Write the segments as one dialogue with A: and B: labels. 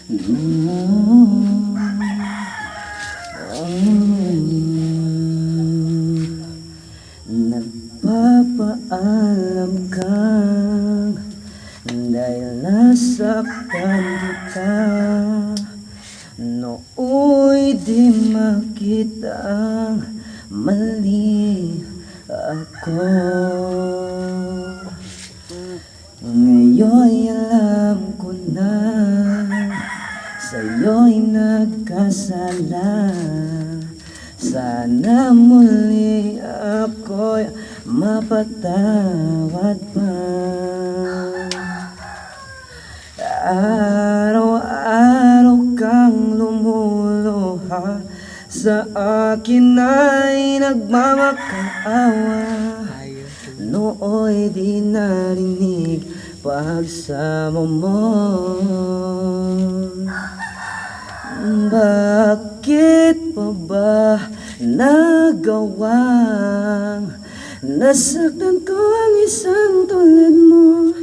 A: Nagpapaalam kang dahil nasaktan kita, nooy di makitang mali ako. Ngayon'y alam ko na sa'yo'y nagkasala. Sana muli ako'y mapatawad pa. Araw-araw kang lumuluha, sa akin ay nagmamakaawa. Nooy di narinig pagsamo mo. Bakit pa ba nagawang nasaktan ko ang isang tulad mo,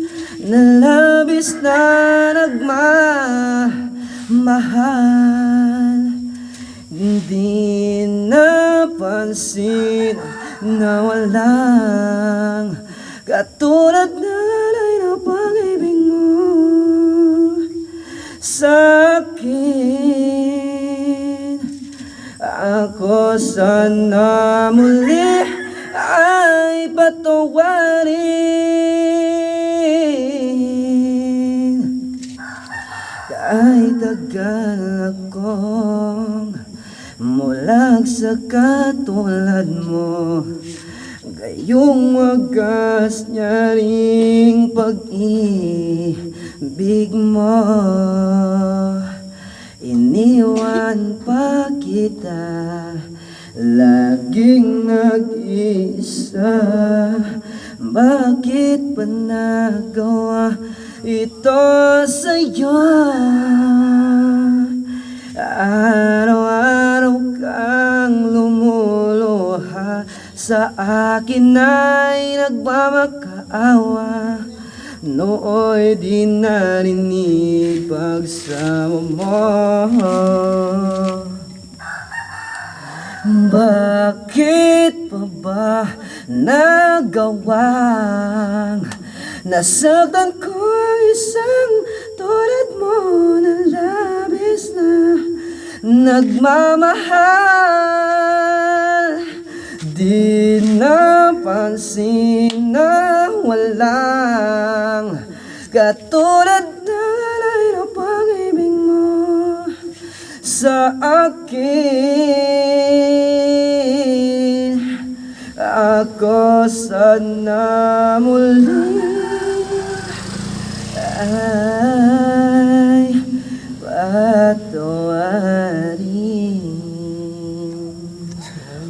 A: na labis na nagmamahal? Hindi napansin na walang katulad na alay na pag-ibig mo sa'kin. Ako sana muli ay patawarin, kahit tagal akong mulag sa katulad mo. Gayong wagas niya ring pag-ibig mo, iniwan pa kita laging nag-iisa. Bakit pa nagawa ito sa'yo? Araw-araw kang lumuluha, sa akin ay nagmamakaawa. Nooy di narinig pagsamo mo. Bakit pa ba nagawang nasaktan ko ang isang tulad mo, na labis na nagmamahal? Di napansin na walang katulad na alay na pag-ibig mo sa akin. Ako sana muli